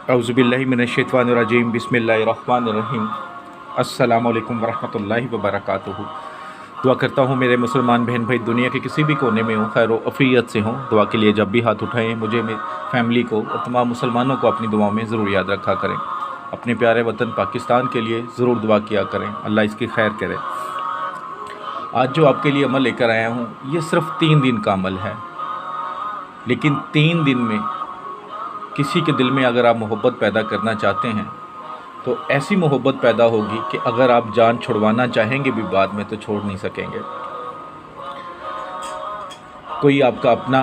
औज़ुबिल्लाहि मिनश्शैतानिर्रजीम बिस्मिल्लाहिर्रहमानिर्रहीम। अस्सलामु अलैकुम वरहमतुल्लाहि वबरकातुहू। दुआ करता हूँ मेरे मुसलमान बहन भाई दुनिया के किसी भी कोने में हों, खैर अफ़ियत से हों। दुआ के लिए जब भी हाथ उठाएं मुझे, मेरी फैमिली को और तमाम मुसलमानों को अपनी दुआओं में ज़रूर याद रखा करें। अपने प्यारे वतन पाकिस्तान के लिए ज़रूर दुआ किया करें, अल्लाह इसकी खैर करे। आज जो आपके लिए अमल लेकर आया हूँ ये सिर्फ़ 3 दिन का अमल है, लेकिन 3 दिन में किसी के दिल में अगर आप मोहब्बत पैदा करना चाहते हैं तो ऐसी मोहब्बत पैदा होगी कि अगर आप जान छुड़वाना चाहेंगे भी बाद में तो छोड़ नहीं सकेंगे। कोई आपका अपना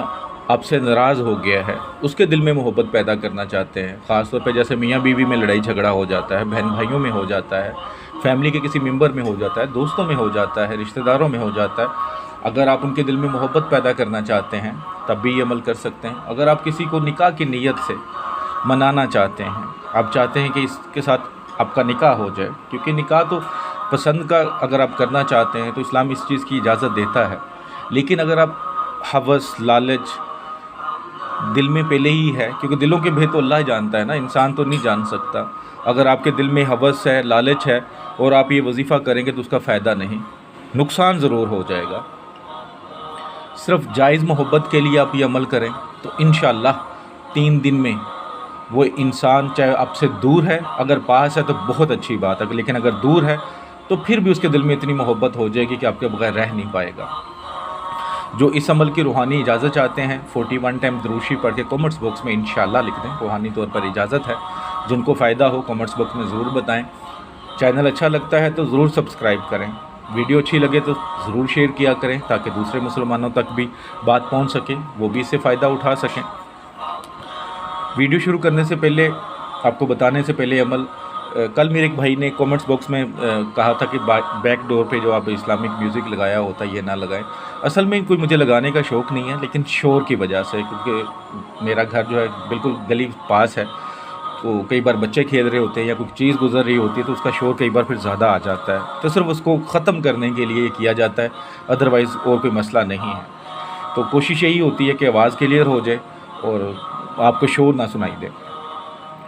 आपसे नाराज़ हो गया है, उसके दिल में मोहब्बत पैदा करना चाहते हैं। ख़ास तौर पे जैसे मियाँ बीवी में लड़ाई झगड़ा हो जाता है, बहन भाइयों में हो जाता है, फैमिली के किसी मेंबर में हो जाता है, दोस्तों में हो जाता है, रिश्तेदारों में हो जाता है। अगर आप उनके दिल में मोहब्बत पैदा करना चाहते हैं तब भी ये अमल कर सकते हैं। अगर आप किसी को निकाह की नीयत से मनाना चाहते हैं, आप चाहते हैं कि इसके साथ आपका निकाह हो जाए, क्योंकि निकाह तो पसंद का अगर आप करना चाहते हैं तो इस्लाम इस चीज़ की इजाज़त देता है। लेकिन अगर आप हवस लालच दिल में पहले ही है, क्योंकि दिलों के भेद तो अल्लाह जानता है ना, इंसान तो नहीं जान सकता। अगर आपके दिल में हवस है, लालच है और आप ये वजीफ़ा करेंगे तो उसका फ़ायदा नहीं, नुकसान ज़रूर हो जाएगा। सिर्फ जायज़ मोहब्बत के लिए आप ये अमल करें तो इंशाअल्लाह 3 दिन में वो इंसान, चाहे आपसे दूर है, अगर पास है तो बहुत अच्छी बात है, लेकिन अगर दूर है तो फिर भी उसके दिल में इतनी मोहब्बत हो जाएगी कि आपके बगैर रह नहीं पाएगा। जो इस अमल की रूहानी इजाज़त चाहते हैं 41 टाइम दरूशी पढ़ के कमेंट्स बॉक्स में इंशाअल्लाह लिख दें, रूहानी तौर पर इजाज़त है। जिनको फ़ायदा हो कमेंट्स बॉक्स में ज़रूर बताएं। चैनल अच्छा लगता है तो ज़रूर सब्सक्राइब करें, वीडियो अच्छी लगे तो ज़रूर शेयर किया करें ताकि दूसरे मुसलमानों तक भी बात पहुंच सके, वो भी इससे फ़ायदा उठा सकें। वीडियो शुरू करने से पहले, आपको बताने से पहले अमल, कल मेरे एक भाई ने कमेंट्स बॉक्स में कहा था कि बैक डोर पे जो आप इस्लामिक म्यूज़िक लगाया होता है ये ना लगाएं। असल में कोई मुझे लगाने का शौक़ नहीं है, लेकिन शोर की वजह से, क्योंकि मेरा घर जो है बिल्कुल गली पास है, तो कई बार बच्चे खेल रहे होते हैं या कोई चीज़ गुजर रही होती है तो उसका शोर कई बार फिर ज़्यादा आ जाता है, तो सिर्फ उसको ख़त्म करने के लिए किया जाता है, अदरवाइज़ और कोई मसला नहीं है। तो कोशिश यही होती है कि आवाज़ क्लियर हो जाए और आपको शोर ना सुनाई दे।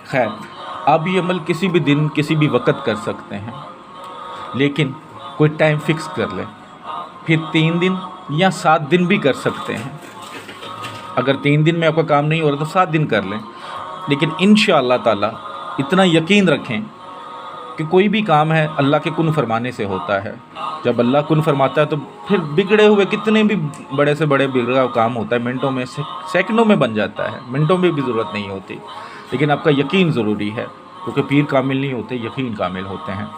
खैर, आप ये अमल किसी भी दिन किसी भी वक्त कर सकते हैं, लेकिन कोई टाइम फ़िक्स कर लें। फिर 3 दिन या 7 दिन भी कर सकते हैं। अगर 3 दिन में आपका काम नहीं हो रहा तो 7 दिन कर लें, लेकिन इंशाअल्लाह ताला इतना यकीन रखें कि कोई भी काम है अल्लाह के कुन फरमाने से होता है। जब अल्लाह कुन फरमाता है तो फिर बिगड़े हुए कितने भी बड़े से बड़े बिगड़ा हुआ काम होता है मिनटों में, सेकंडों में बन जाता है, मिनटों में भी ज़रूरत नहीं होती। लेकिन आपका यकीन ज़रूरी है, क्योंकि पीर कामिल नहीं होते, यकीन कामिल होते हैं।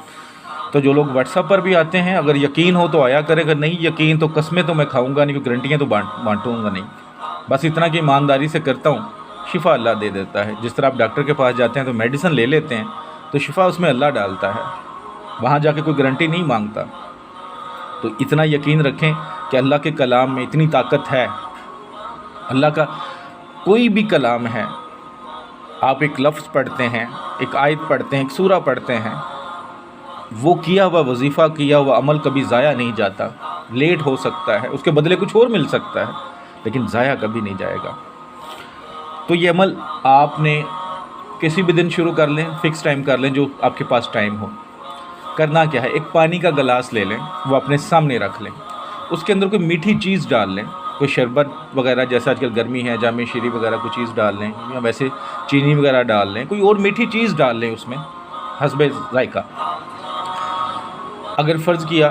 तो जो लोग व्हाट्सएप पर भी आते हैं, अगर यकीन हो तो आया करें, अगर नहीं यकीन तो कस्में तो मैं खाऊँगा नहीं, क्योंकि गारंटियाँ तो बांटूँगा नहीं। बस इतना कि ईमानदारी से करता हूँ, शिफा अल्लाह दे देता है। जिस तरह आप डॉक्टर के पास जाते हैं तो मेडिसिन ले लेते हैं, तो शिफा उसमें अल्लाह डालता है, वहाँ जाके कोई गारंटी नहीं मांगता। तो इतना यकीन रखें कि अल्लाह के कलाम में इतनी ताकत है। अल्लाह का कोई भी कलाम है, आप एक लफ्ज़ पढ़ते हैं, एक आयत पढ़ते हैं, एक सूरा पढ़ते हैं, वो किया हुआ वजीफ़ा, किया हुआ अमल कभी ज़ाया नहीं जाता। लेट हो सकता है, उसके बदले कुछ और मिल सकता है, लेकिन ज़ाया कभी नहीं जाएगा। तो ये अमल आपने किसी भी दिन शुरू कर लें, फ़िक्स टाइम कर लें, जो आपके पास टाइम हो। करना क्या है, एक पानी का गिलास ले लें, वो अपने सामने रख लें, उसके अंदर कोई मीठी चीज़ डाल लें, कोई शरबत वगैरह, जैसे आजकल गर्मी है, जामे शीरी वगैरह कोई चीज़ डाल लें, या वैसे चीनी वगैरह डाल लें, कोई और मीठी चीज़ डाल लें उसमें हस्बे ज़ायका। अगर फ़र्ज़ किया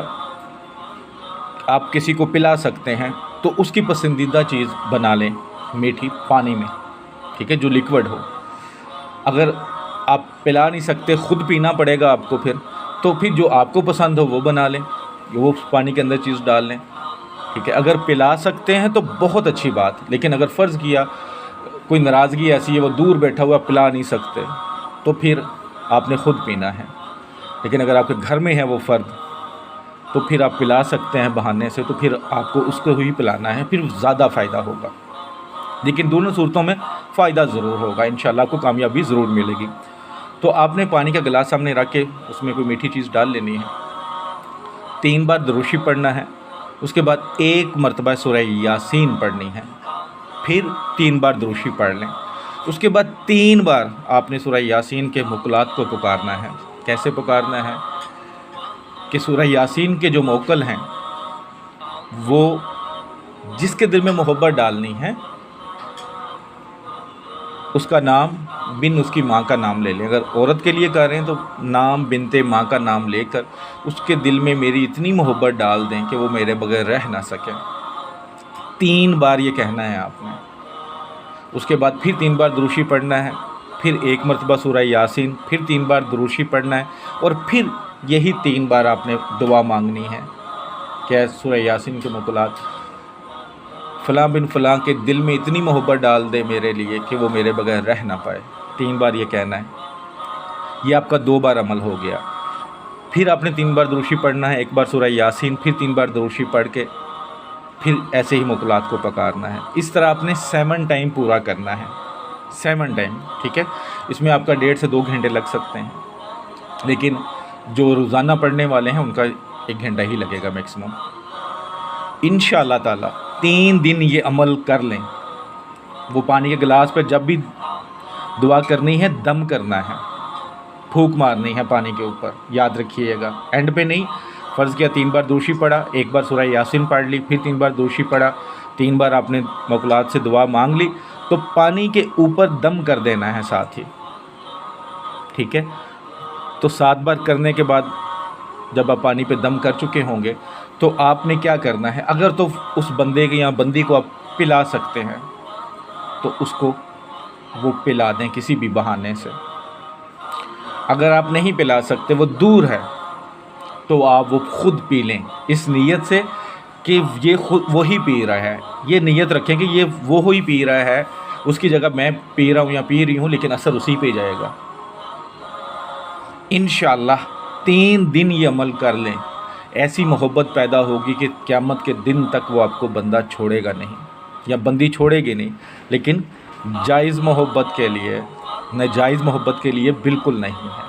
आप किसी को पिला सकते हैं तो उसकी पसंदीदा चीज़ बना लें मीठी पानी में, ठीक है, जो लिक्विड हो। अगर आप पिला नहीं सकते, ख़ुद पीना पड़ेगा आपको फिर, तो फिर जो आपको पसंद हो वो बना लें, वो पानी के अंदर चीज़ डाल लें, ठीक है। अगर पिला सकते हैं तो बहुत अच्छी बात, लेकिन अगर फ़र्ज़ किया कोई नाराज़गी ऐसी है, वो दूर बैठा हुआ पिला नहीं सकते, तो फिर आपने ख़ुद पीना है। लेकिन अगर आपके घर में है वो फ़र्द, तो फिर आप पिला सकते हैं बहाने से, तो फिर आपको उसको ही पिलाना है, फिर ज़्यादा फ़ायदा होगा। लेकिन दोनों सूरतों में फ़ायदा ज़रूर होगा, इंशाअल्लाह आपको कामयाबी ज़रूर मिलेगी। तो आपने पानी का गिलास सामने रख के उसमें कोई मीठी चीज़ डाल लेनी है, 3 बार दरूशी पढ़ना है, उसके बाद 1 मरतबा सूरह यासीन पढ़नी है, फिर 3 बार दरूशी पढ़ लें। اس کے بعد 3 بار آپ نے سورہ یاسین کے مقلات کو پکارنا ہے۔ کیسے پکارنا ہے کہ سورہ یاسین کے جو موکل ہیں وہ جس کے دل میں محبت ڈالنی ہے اس کا نام بن اس کی ماں کا نام لے لیں۔ اگر عورت کے لیے کر رہے ہیں تو نام بنتے ماں کا نام لے کر اس کے دل میں میری اتنی محبت ڈال دیں کہ وہ میرے بغیر رہ نہ سکے۔ 3 بار یہ کہنا ہے آپ نے۔ اس کے بعد پھر 3 بار دروشی پڑھنا ہے، پھر 1 مرتبہ سورہ یاسین، پھر 3 بار دروشی پڑھنا ہے، اور پھر یہی 3 بار آپ نے دعا مانگنی ہے کہ سورہ یاسین کے مقلات فلاں بن فلاں کے دل میں اتنی محبت ڈال دے میرے لیے کہ وہ میرے بغیر رہ نہ پائے۔ 3 بار یہ کہنا ہے۔ یہ آپ کا 2 بار عمل ہو گیا۔ پھر آپ نے 3 بار دروشی پڑھنا ہے، 1 بار سورہ یاسین، پھر 3 بار دروشی پڑھ کے پھر ایسے ہی مقلات کو پکارنا ہے۔ اس طرح آپ نے 7 ٹائم پورا کرنا ہے، 7 ٹائم، ٹھیک ہے۔ اس میں آپ کا 1.5 سے 2 گھنٹے لگ سکتے ہیں، لیکن جو روزانہ پڑھنے والے ہیں ان کا 1 گھنٹہ ہی لگے گا میکسیمم۔ انشاءاللہ تعالی 3 دن یہ عمل کر لیں۔ وہ پانی کے گلاس پہ جب بھی دعا کرنی ہے دم کرنا ہے، پھونک مارنی ہے پانی کے اوپر، یاد رکھیے گا۔ اینڈ پہ نہیں، فرض کیا 3 بار دوشی پڑھا، 1 بار سورہ یاسین پڑھ لی، پھر 3 بار دوشی پڑھا، 3 بار آپ نے مقلات سے دعا مانگ لی، تو پانی کے اوپر دم کر دینا ہے ساتھ ہی، ٹھیک ہے۔ تو 7 بار کرنے کے بعد جب آپ پانی پہ دم کر چکے ہوں گے تو آپ نے کیا کرنا ہے، اگر تو اس بندے کے یا بندی کو آپ پلا سکتے ہیں تو اس کو وہ پلا دیں کسی بھی بہانے سے۔ اگر آپ نہیں پلا سکتے، وہ دور ہے، تو آپ وہ خود پی لیں، اس نیت سے کہ یہ خود وہی پی رہا ہے۔ یہ نیت رکھیں کہ یہ وہی پی رہا ہے، اس کی جگہ میں پی رہا ہوں یا پی رہی ہوں، لیکن اثر اسی پہ جائے گا۔ انشاءاللہ 3 دن یہ عمل کر لیں، ایسی محبت پیدا ہوگی کہ قیامت کے دن تک وہ آپ کو بندہ چھوڑے گا نہیں، یا بندی چھوڑے گی نہیں، لیکن جائز محبت کے لیے، ناجائز محبت کے لیے بالکل نہیں ہے۔